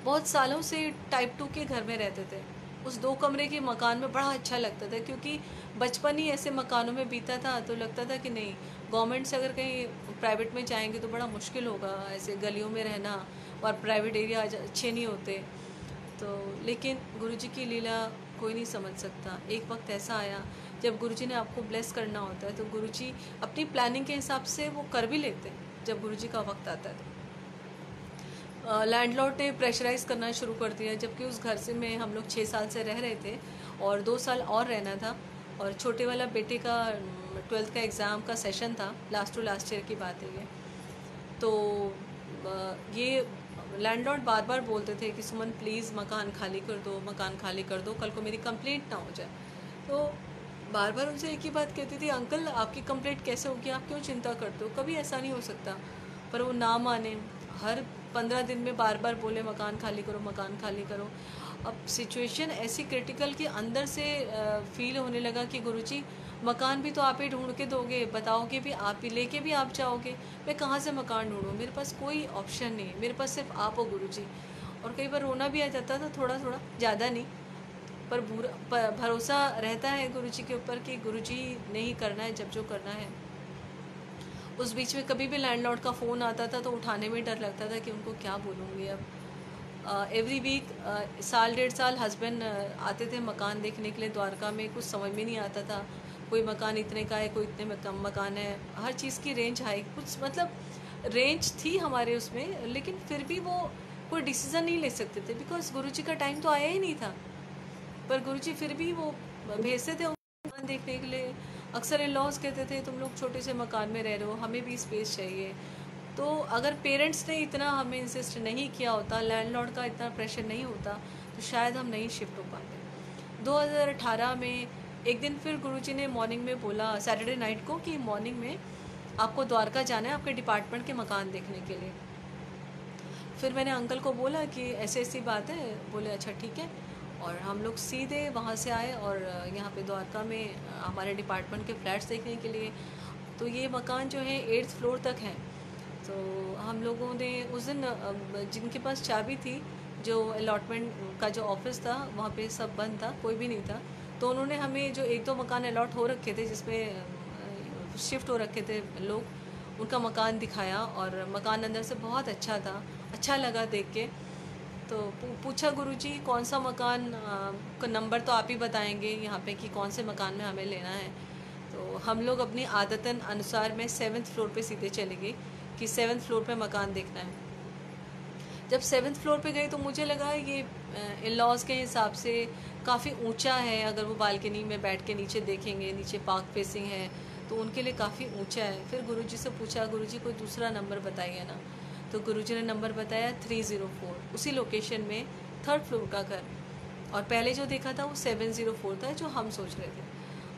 S1: बहुत सालों से टाइप 2 के घर में रहते थे। उस 2 कमरे के मकान में बड़ा अच्छा लगता था, क्योंकि बचपन ही ऐसे मकानों में बीता था। तो लगता था कि नहीं, गवर्नमेंट से अगर कहीं प्राइवेट में जाएंगे तो बड़ा मुश्किल होगा, ऐसे गलियों में रहना, और प्राइवेट एरिया अच्छे नहीं होते। तो लेकिन गुरुजी की लीला कोई नहीं समझ सकता। एक वक्त ऐसा आया जब गुरुजी ने आपको ब्लेस करना होता है तो गुरुजी अपनी प्लानिंग के हिसाब से वो कर भी लेते हैं। जब गुरुजी का वक्त आता है तो लैंडलॉर्ड ने प्रेशराइज करना शुरू कर दिया, जबकि उस घर से में हम लोग 6 साल से रह रहे थे और 2 साल और रहना था। और छोटे वाला बेटे का 12th का एग्ज़ाम का सेशन था, लास्ट टू लास्ट ईयर की बात है ये। तो ये लैंडलॉर्ड बार बार बोलते थे कि सुमन प्लीज़ मकान खाली कर दो, मकान खाली कर दो, कल को मेरी कंप्लेंट ना हो जाए। तो बार बार उनसे एक ही बात कहती थी, अंकल आपकी कंप्लेंट कैसे होगी, आप क्यों चिंता करते हो, कभी ऐसा नहीं हो सकता। पर वो ना माने, हर 15 दिन में बार बार बोले मकान खाली करो, मकान खाली करो। अब सिचुएशन ऐसी क्रिटिकल कि अंदर से फील होने लगा कि गुरुजी मकान भी तो आप ही ढूंढ के दोगे, बताओगे भी आप ही, लेके भी आप जाओगे, मैं कहाँ से मकान ढूंढूँ, मेरे पास कोई ऑप्शन नहीं है, मेरे पास सिर्फ आप हो गुरुजी। और कई बार रोना भी आ जाता था, थोड़ा थोड़ा, ज़्यादा नहीं, पर भरोसा रहता है गुरुजी के ऊपर कि गुरुजी ने ही करना है जब जो करना है। उस बीच में कभी भी लैंडलॉर्ड का फ़ोन आता था तो उठाने में डर लगता था कि उनको क्या बोलूँगी अब। एवरी वीक साल 1.5 साल हस्बैंड आते थे मकान देखने के लिए द्वारका में। कुछ समझ में नहीं आता था, कोई मकान इतने का है, कोई इतने में कम मकान है, हर चीज़ की रेंज हाई, कुछ मतलब रेंज थी हमारे उसमें, लेकिन फिर भी वो कोई डिसीज़न नहीं ले सकते थे, बिकॉज गुरुजी का टाइम तो आया ही नहीं था। पर गुरुजी फिर भी वो भेजते थे मकान देखने के लिए। अक्सर इन लॉज कहते थे तुम लोग छोटे से मकान में रह रहे हो, हमें भी स्पेस चाहिए। तो अगर पेरेंट्स ने इतना हमें इंसिस्ट नहीं किया होता, लैंडलॉर्ड का इतना प्रेशर नहीं होता, तो शायद हम नहीं शिफ्ट हो पाते। 2018 में एक दिन फिर गुरुजी ने मॉर्निंग में बोला, सैटरडे नाइट को, कि मॉर्निंग में आपको द्वारका जाना है आपके डिपार्टमेंट के मकान देखने के लिए। फिर मैंने अंकल को बोला कि ऐसी ऐसी बात है। बोले अच्छा ठीक है। और हम लोग सीधे वहाँ से आए और यहाँ पे द्वारका में हमारे डिपार्टमेंट के फ्लैट्स देखने के लिए। तो ये मकान जो है 8th फ्लोर तक है। तो हम लोगों ने उस दिन जिनके पास चाबी थी, जो अलॉटमेंट का जो ऑफिस था वहाँ पे सब बंद था, कोई भी नहीं था। तो उन्होंने हमें जो 1-2 मकान अलॉट हो रखे थे जिसमें शिफ्ट हो रखे थे लोग, उनका मकान दिखाया। और मकान अंदर से बहुत अच्छा था, अच्छा लगा देख के। तो पूछा गुरुजी कौन सा मकान का नंबर तो आप ही बताएंगे यहाँ पे कि कौन से मकान में हमें लेना है। तो हम लोग अपनी आदतन अनुसार में 7th फ्लोर पे सीधे चले गए कि 7th फ्लोर पे मकान देखना है। जब 7th फ्लोर पे गए तो मुझे लगा ये इन लॉज़ के हिसाब से काफ़ी ऊंचा है। अगर वो बालकनी में बैठ के नीचे देखेंगे, नीचे पार्क फेसिंग है, तो उनके लिए काफ़ी ऊंचा है। फिर गुरुजी से पूछा, गुरुजी कोई दूसरा नंबर बताइए ना। तो गुरुजी ने नंबर बताया 304, उसी लोकेशन में 3rd फ्लोर का घर। और पहले जो देखा था वो 704 था जो हम सोच रहे थे।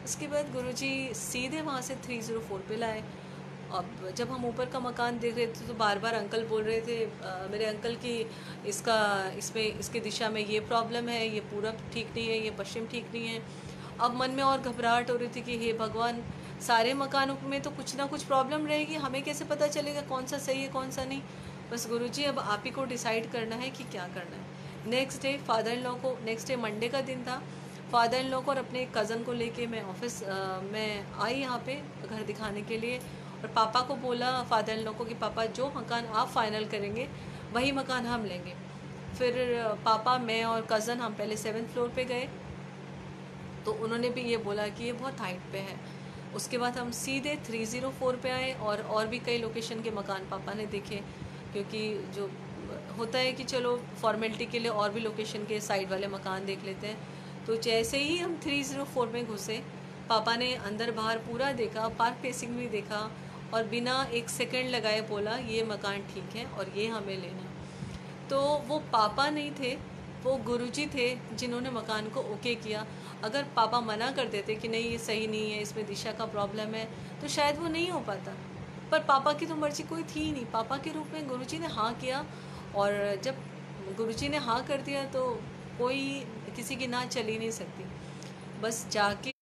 S1: उसके बाद गुरुजी सीधे वहाँ से 304 पे लाए। अब जब हम ऊपर का मकान देख रहे थे तो बार बार अंकल बोल रहे थे, मेरे अंकल की इसका इसमें इसकी दिशा में ये प्रॉब्लम है, ये पूरब ठीक नहीं है, ये पश्चिम ठीक नहीं है। अब मन में और घबराहट हो रही थी कि हे भगवान, सारे मकानों में तो कुछ ना कुछ प्रॉब्लम रहेगी, हमें कैसे पता चलेगा कौन सा सही है कौन सा नहीं। बस गुरुजी अब आप ही को डिसाइड करना है कि क्या करना है। Next day father in law को, नेक्स्ट डे मंडे का दिन था, फादर इन लॉ को और अपने कज़न को लेके मैं ऑफिस में आई यहाँ पे घर दिखाने के लिए। और पापा को बोला, फादर इन लॉ को, कि पापा जो मकान आप फाइनल करेंगे वही मकान हम लेंगे। फिर पापा, मैं और कज़न हम पहले 7th फ्लोर पे गए तो उन्होंने भी ये बोला कि ये बहुत हाइट पे है। उसके बाद हम सीधे 304 पे आए और भी कई लोकेशन के मकान पापा ने देखे, क्योंकि जो होता है कि चलो फॉर्मेलिटी के लिए और भी लोकेशन के साइड वाले मकान देख लेते हैं। तो जैसे ही हम 304 में घुसे, पापा ने अंदर बाहर पूरा देखा, पार्क फेसिंग भी देखा और बिना एक सेकंड लगाए बोला ये मकान ठीक है और ये हमें लेना। तो वो पापा नहीं थे, वो गुरुजी थे जिन्होंने मकान को ओके किया। अगर पापा मना कर देते कि नहीं ये सही नहीं है, इसमें दिशा का प्रॉब्लम है, तो शायद वो नहीं हो पाता। पर पापा की तो मर्जी कोई थी ही नहीं, पापा के रूप में गुरुजी ने हाँ किया। और जब गुरुजी ने हाँ कर दिया तो कोई किसी की ना चल ही नहीं सकती। बस जाके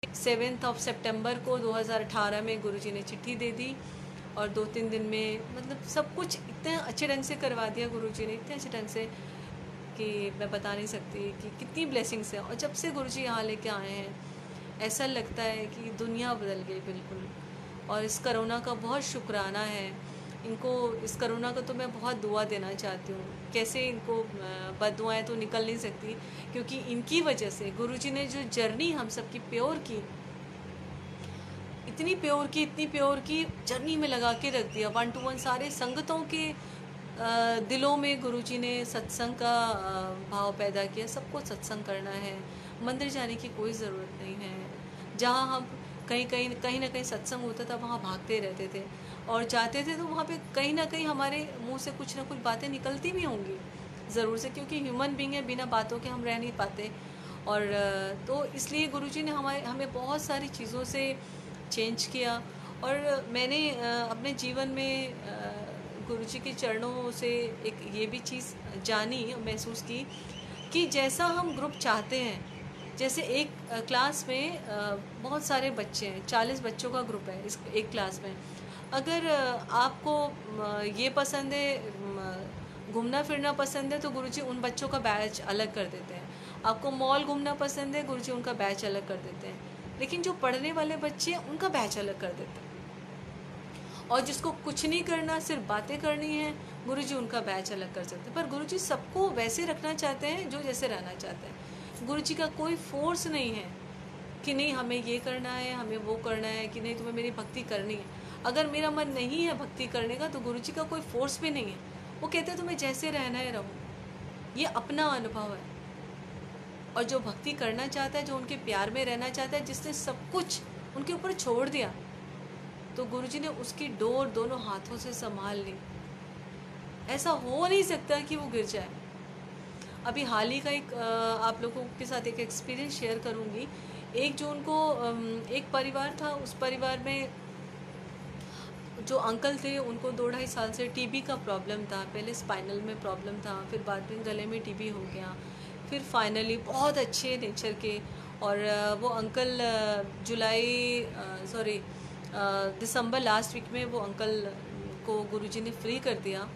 S1: 7 सितंबर को 2018 में गुरुजी ने चिट्ठी दे दी और 2-3 दिन में मतलब सब कुछ इतने अच्छे ढंग से करवा दिया गुरुजी ने, इतने अच्छे ढंग से कि मैं बता नहीं सकती कि कितनी ब्लेसिंग्स है। और जब से गुरुजी यहाँ लेके आए हैं ऐसा लगता है कि दुनिया बदल गई बिल्कुल। और इस कोरोना का बहुत शुक्राना है इनको, इस कोरोना का तो मैं बहुत दुआ देना चाहती हूँ। कैसे इनको बददुआएं तो निकल नहीं सकती, क्योंकि इनकी वजह से गुरुजी ने जो जर्नी हम सबकी प्योर की, इतनी प्योर की जर्नी में लगा के रख दिया। 1 to 1 सारे संगतों के दिलों में गुरुजी ने सत्संग का भाव पैदा किया। सबको सत्संग करना है, मंदिर जाने की कोई ज़रूरत नहीं है। जहाँ हम कहीं ना कहीं सत्संग होता था वहाँ भागते रहते थे, और जाते थे तो वहाँ पे कहीं ना कहीं हमारे मुंह से कुछ ना कुछ बातें निकलती भी होंगी ज़रूर से, क्योंकि ह्यूमन बीइंग है, बिना बातों के हम रह नहीं पाते। और तो इसलिए गुरुजी ने हमें बहुत सारी चीज़ों से चेंज किया। और मैंने अपने जीवन में गुरुजी के चरणों से एक ये भी चीज़ जानी, महसूस की कि जैसा हम ग्रुप चाहते हैं, जैसे एक क्लास में बहुत सारे बच्चे हैं, 40 बच्चों का ग्रुप है इस एक क्लास में। अगर आपको ये पसंद है, घूमना फिरना पसंद है, तो गुरुजी उन बच्चों का बैच अलग कर देते हैं। आपको मॉल घूमना पसंद है, गुरुजी उनका बैच अलग कर देते हैं। लेकिन जो पढ़ने वाले बच्चे हैं उनका बैच अलग कर देते हैं। और जिसको कुछ नहीं करना, सिर्फ बातें करनी है, गुरुजी उनका बैच अलग कर सकते हैं। पर गुरुजी सबको वैसे रखना चाहते हैं जो जैसे रहना चाहते हैं। गुरुजी का कोई फोर्स नहीं है कि नहीं हमें ये करना है, हमें वो करना है, कि नहीं तुम्हें मेरी भक्ति करनी है। अगर मेरा मन नहीं है भक्ति करने का तो गुरुजी का कोई फोर्स भी नहीं है। वो कहते हैं तुम्हें जैसे रहना है रहो, ये अपना अनुभव है। और जो भक्ति करना चाहता है, जो उनके प्यार में रहना चाहता है, जिसने सब कुछ उनके ऊपर छोड़ दिया, तो गुरुजी ने उसकी डोर दोनों हाथों से संभाल ली। ऐसा हो नहीं सकता कि वो गिर जाए। अभी हाल ही का एक आप लोगों के साथ एक एक्सपीरियंस शेयर करूंगी। 1 जून को एक परिवार था, उस परिवार में जो अंकल थे उनको 2-2.5 साल से टीबी का प्रॉब्लम था। पहले स्पाइनल में प्रॉब्लम था, फिर बाद में गले में टीबी हो गया, फिर फाइनली बहुत अच्छे नेचर के। और वो अंकल दिसंबर लास्ट वीक में वो अंकल को गुरुजी ने फ्री कर दिया।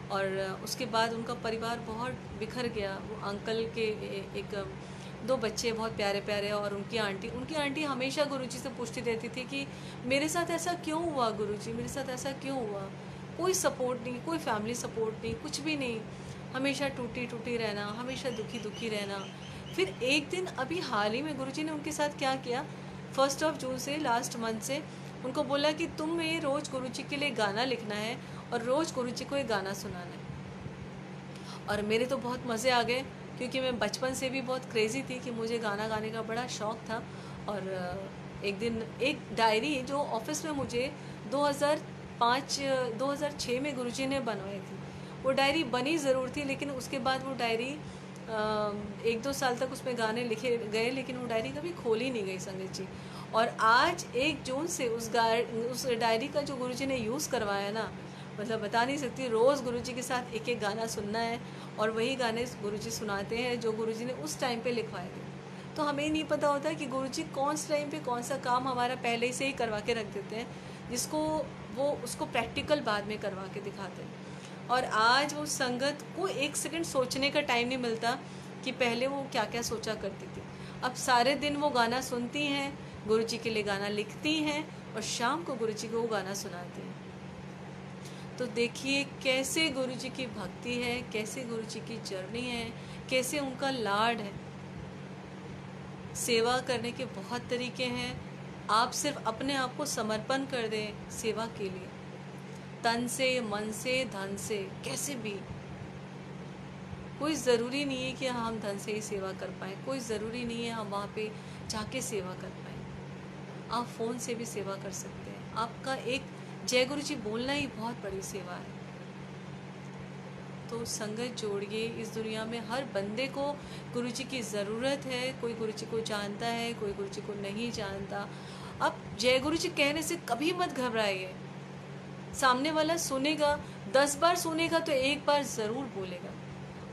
S1: और उसके बाद उनका परिवार बहुत बिखर गया। वो अंकल के एक 2 बच्चे बहुत प्यारे प्यारे, और उनकी आंटी हमेशा गुरुजी से पूछती रहती थी कि मेरे साथ ऐसा क्यों हुआ गुरुजी, मेरे साथ ऐसा क्यों हुआ। कोई सपोर्ट नहीं, कोई फैमिली सपोर्ट नहीं, कुछ भी नहीं, हमेशा टूटी रहना, हमेशा दुखी रहना। फिर एक दिन अभी हाल ही में गुरुजी ने उनके साथ क्या किया, 1 जून से लास्ट मंथ से उनको बोला कि तुम्हें रोज़ गुरुजी के लिए गाना लिखना है और रोज़ गुरुजी को एक गाना सुनाना है। और मेरे तो बहुत मज़े आ गए, क्योंकि मैं बचपन से भी बहुत क्रेज़ी थी कि मुझे गाना गाने का बड़ा शौक़ था। और एक दिन एक डायरी जो ऑफिस में मुझे 2006 में गुरुजी ने बनवाई थी, वो डायरी बनी ज़रूर थी, लेकिन उसके बाद वो डायरी 1-2 साल तक उसमें गाने लिखे गए, लेकिन वो डायरी कभी खोली नहीं गई संगत जी। और आज 1 जून से उस डायरी का जो गुरुजी ने यूज़ करवाया ना, मतलब बता नहीं सकती। रोज़ गुरुजी के साथ एक एक गाना सुनना है और वही गाने गुरुजी सुनाते हैं जो गुरुजी ने उस टाइम पे लिखवाए थे। तो हमें नहीं पता होता कि गुरुजी कौन से टाइम पे कौन सा काम हमारा पहले से ही करवा के रख देते हैं, जिसको वो उसको प्रैक्टिकल बाद में करवा के दिखाते हैं। और आज वो संगत को 1 सेकंड सोचने का टाइम नहीं मिलता कि पहले वो क्या क्या सोचा करती थी। अब सारे दिन वो गाना सुनती हैं, गुरुजी के लिए गाना लिखती हैं और शाम को गुरुजी को वो गाना सुनाती हैं। तो देखिए कैसे गुरुजी की भक्ति है, कैसे गुरुजी की जर्नी है, कैसे उनका लाड है। सेवा करने के बहुत तरीके हैं। आप सिर्फ अपने आप को समर्पण कर दें सेवा के लिए, तन से, मन से, धन से, कैसे भी। कोई ज़रूरी नहीं है कि हम धन से ही सेवा कर पाएँ, कोई ज़रूरी नहीं है हम वहाँ पे जाके सेवा कर पाएँ। आप फ़ोन से भी सेवा कर सकते हैं। आपका एक जय गुरु जी बोलना ही बहुत बड़ी सेवा है। तो संगत जोड़िए। इस दुनिया में हर बंदे को गुरु जी की ज़रूरत है। कोई गुरु जी को जानता है, कोई गुरु जी को नहीं जानता। अब जय गुरु जी कहने से कभी मत घबराइए। सामने वाला सुनेगा, 10 बार सुनेगा तो 1 बार ज़रूर बोलेगा।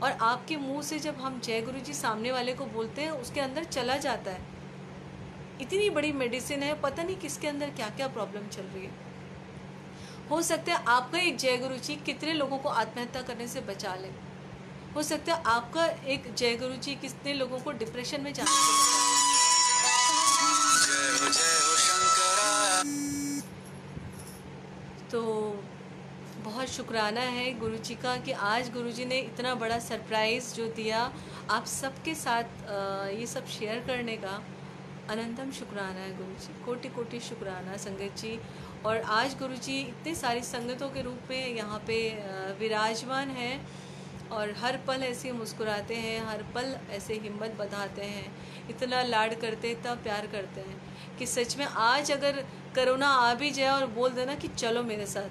S1: और आपके मुंह से जब हम जय गुरु जी सामने वाले को बोलते हैं, उसके अंदर चला जाता है। इतनी बड़ी मेडिसिन है, पता नहीं किसके अंदर क्या क्या प्रॉब्लम चल रही है। हो सकता है आपका एक जय गुरु जी कितने लोगों को आत्महत्या करने से बचा ले। हो सकता है आपका एक जय गुरु जी कितने लोगों को डिप्रेशन में जाने से बचा ले। तो बहुत शुक्राना है गुरु जी का कि आज गुरु जी ने इतना बड़ा सरप्राइज़ जो दिया आप सबके साथ ये सब शेयर करने का। अनंतम शुक्राना है गुरु जी, कोटि कोटि शुक्राना संगत जी। और आज गुरु जी इतने सारी संगतों के रूप में यहाँ पे विराजमान हैं और हर पल ऐसे मुस्कुराते हैं, हर पल ऐसे हिम्मत बढ़ाते हैं, इतना लाड करते हैं, इतना प्यार करते हैं कि सच में आज अगर कोरोना आ भी जाए और बोल देना कि चलो मेरे साथ,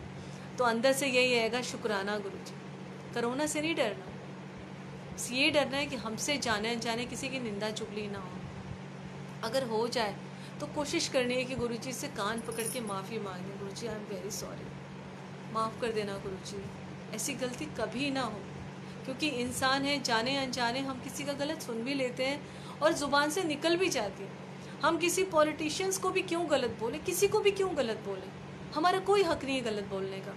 S1: तो अंदर से यही आएगा, शुक्राना गुरु जी। कोरोना से नहीं डरना, ये डरना है कि हमसे जाने अनजाने किसी की निंदा चुगली ना हो। अगर हो जाए तो कोशिश करनी है कि गुरु जी से कान पकड़ के माफ़ी मांगनी, गुरु जी आई एम वेरी सॉरी, माफ़ कर देना गुरु जी, ऐसी गलती कभी ना हो। क्योंकि इंसान है, जाने अनजाने हम किसी का गलत सुन भी लेते हैं और ज़ुबान से निकल भी जाती है। हम किसी पॉलिटिशियंस को भी क्यों गलत बोले, किसी को भी क्यों गलत बोले, हमारा कोई हक नहीं है गलत बोलने का।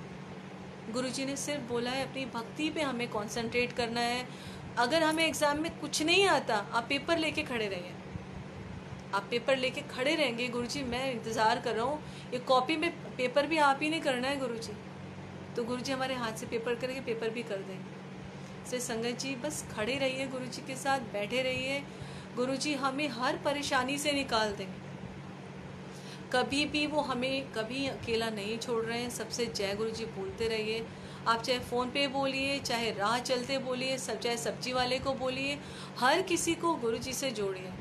S1: गुरुजी ने सिर्फ बोला है अपनी भक्ति पे हमें कंसंट्रेट करना है। अगर हमें एग्ज़ाम में कुछ नहीं आता, आप पेपर लेके खड़े रहिए। आप पेपर लेके खड़े रहेंगे, गुरुजी मैं इंतज़ार कर रहा हूँ, ये कॉपी में पेपर भी आप ही नहीं करना है गुरुजी, तो गुरुजी हमारे हाथ से पेपर करके पेपर भी कर देंगे। इसलिए संगत जी बस खड़े रहिए, गुरुजी के साथ बैठे रहिए। गुरुजी हमें हर परेशानी से निकाल देंगे, कभी भी वो हमें कभी अकेला नहीं छोड़ रहे हैं। सबसे जय गुरुजी बोलते रहिए। आप चाहे फ़ोन पे बोलिए, चाहे राह चलते बोलिए, चाहे सब्जी वाले को बोलिए, हर किसी को गुरुजी से जोड़िए।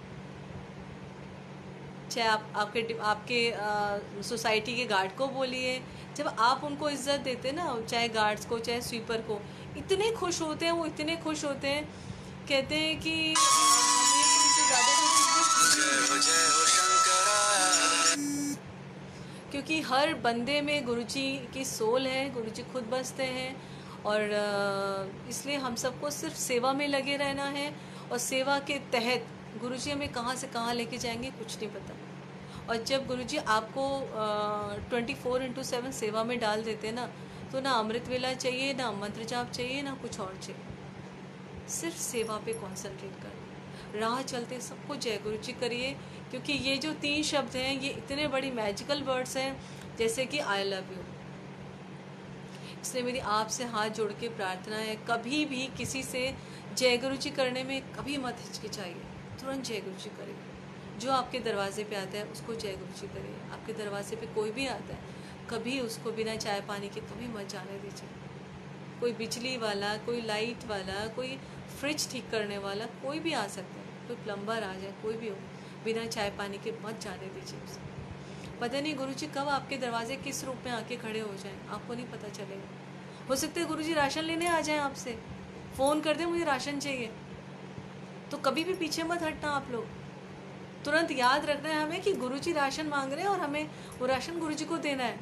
S1: चाहे आपके सोसाइटी के गार्ड को बोलिए, जब आप उनको इज्जत देते हैं ना, चाहे गार्ड्स को चाहे स्वीपर को, इतने खुश होते हैं वो, इतने खुश होते हैं, कहते हैं कि क्योंकि हर बंदे में गुरुजी की सोल है, गुरुजी खुद बसते हैं। और इसलिए हम सबको सिर्फ सेवा में लगे रहना है और सेवा के तहत गुरुजी हमें कहाँ से कहाँ लेके जाएंगे कुछ नहीं पता। और जब गुरुजी आपको 24/7 सेवा में डाल देते हैं ना, तो ना अमृत वेला चाहिए, ना मंत्र जाप चाहिए, ना कुछ और चाहिए, सिर्फ सेवा पे कॉन्सेंट्रेट कर। राह चलते सबको जय गुरु जी करिए, क्योंकि ये जो 3 शब्द हैं ये इतने बड़ी मैजिकल वर्ड्स हैं, जैसे कि आई लव यू। इसलिए मेरी आपसे हाथ जोड़ के प्रार्थना है, कभी भी किसी से जय गुरु जी करने में कभी मत हिचकिचाइए, तुरंत जय गुरु जी करिए। जो आपके दरवाजे पे आता है उसको जय गुरु जी करिए। आपके दरवाजे पे कोई भी आता है, कभी उसको बिना चाय पानी के कभी मत जाने दीजिए। कोई बिजली वाला, कोई लाइट वाला, कोई फ्रिज ठीक करने वाला, कोई भी आ सकता है, कोई प्लम्बर आ जाए, कोई भी हो, बिना चाय पानी के मत जाने दीजिए उसे। पता नहीं गुरुजी कब आपके दरवाजे किस रूप में आके खड़े हो जाएं, आपको नहीं पता चलेगा। हो सकता है गुरुजी राशन लेने आ जाएं आपसे, फ़ोन कर दें मुझे राशन चाहिए। तो कभी भी पीछे मत हटना आप लोग। तुरंत याद रखना है हमें कि गुरुजी राशन मांग रहे हैं और हमें वो राशन गुरुजी को देना है।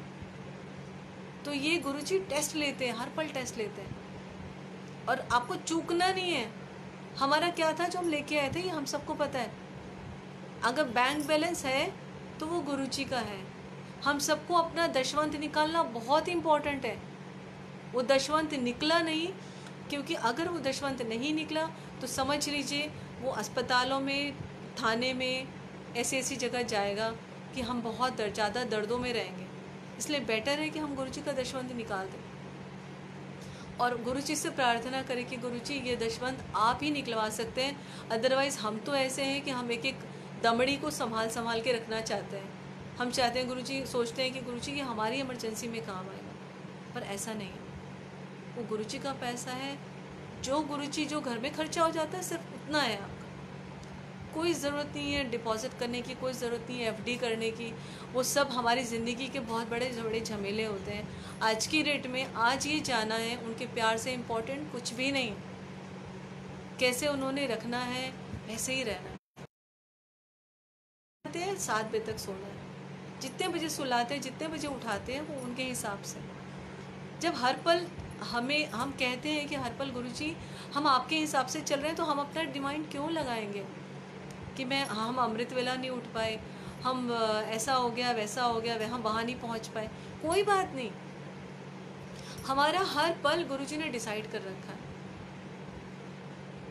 S1: तो ये गुरुजी टेस्ट लेते हैं, हर पल टेस्ट लेते हैं, और आपको चूकना नहीं है। हमारा क्या था जो हम लेके आए थे, ये हम सबको पता है। अगर बैंक बैलेंस है तो वो गुरुजी का है। हम सबको अपना दशवंत निकालना बहुत इम्पोर्टेंट है। वो दशवंत निकला नहीं, क्योंकि अगर वो दशवंत नहीं निकला तो समझ लीजिए वो अस्पतालों में, थाने में, ऐसी ऐसी जगह जाएगा कि हम बहुत ज़्यादा दर्दों में रहेंगे। इसलिए बेटर है कि हम गुरुजी का दशवंत निकाल दें और गुरुजी से प्रार्थना करें कि गुरुजी ये दशवंत आप ही निकलवा सकते हैं। अदरवाइज़ हम तो ऐसे हैं कि हम एक एक दमड़ी को संभाल के रखना चाहते हैं। हम चाहते हैं गुरुजी, सोचते हैं कि गुरुजी ये हमारी इमरजेंसी में काम आएगा, पर ऐसा नहीं है। वो गुरुजी का पैसा है। जो गुरुजी जो घर में खर्चा हो जाता है सिर्फ उतना है आपका। कोई ज़रूरत नहीं है डिपॉजिट करने की, कोई ज़रूरत नहीं है एफडी करने की। वो सब हमारी ज़िंदगी के बहुत बड़े बड़े झमेले होते हैं। आज की डेट में आज ये जाना है उनके प्यार से इम्पोर्टेंट कुछ भी नहीं। कैसे उन्होंने रखना है वैसे ही रहना है। 7 बजे तक सोना है। जितने बजे सुलाते हैं, जितने बजे उठाते हैं, वो उनके हिसाब से। जब हर पल हम कहते हैं कि हर पल गुरुजी हम आपके हिसाब से चल रहे हैं, तो हम अपना डिमांड क्यों लगाएंगे कि हम अमृत वेला नहीं उठ पाए, हम ऐसा हो गया वैसा हो गया, हम वहाँ नहीं पहुँच पाए। कोई बात नहीं, हमारा हर पल गुरुजी ने डिसाइड कर रखा है।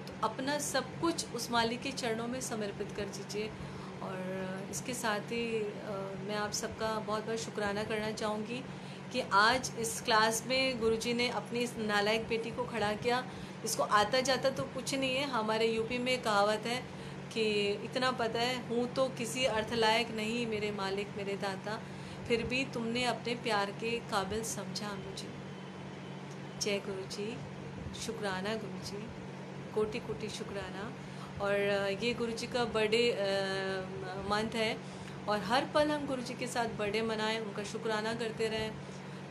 S1: तो अपना सब कुछ उस मालिक के चरणों में समर्पित कर दीजिए। और इसके साथ ही मैं आप सबका बहुत बहुत शुक्राना करना चाहूँगी कि आज इस क्लास में गुरुजी ने अपनी इस नालायक बेटी को खड़ा किया। इसको आता जाता तो कुछ नहीं है। हमारे यूपी में कहावत है कि इतना पता है, हूँ तो किसी अर्थ लायक नहीं मेरे मालिक मेरे दाता, फिर भी तुमने अपने प्यार के काबिल समझा मुझे। जय गुरुजी, शुक्राना गुरुजी, कोटि कोटि शुक्राना। और ये गुरुजी का बर्थडे मंथ है और हर पल हम गुरुजी के साथ बर्थडे मनाएं, उनका शुक्राना करते रहें।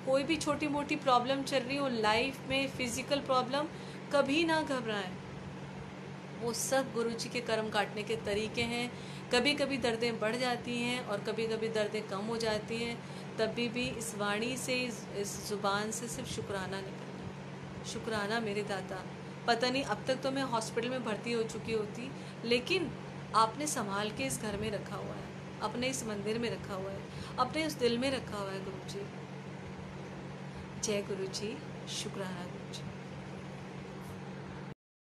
S1: कोई भी छोटी मोटी प्रॉब्लम चल रही हो लाइफ में, फिज़िकल प्रॉब्लम, कभी ना घबराएं। वो सब गुरुजी के कर्म काटने के तरीके हैं। कभी कभी दर्दें बढ़ जाती हैं और कभी कभी दर्दें कम हो जाती हैं, तभी भी इस वाणी से, इस ज़ुबान से सिर्फ शुक्राना निकलना। शुक्राना मेरे दाता। पता नहीं अब तक तो मैं हॉस्पिटल में भर्ती हो चुकी होती, लेकिन आपने संभाल के इस घर में रखा हुआ है, अपने इस मंदिर में रखा हुआ है, अपने उस दिल में रखा हुआ है गुरुजी। जय गुरुजी, शुक्राना गुरुजी।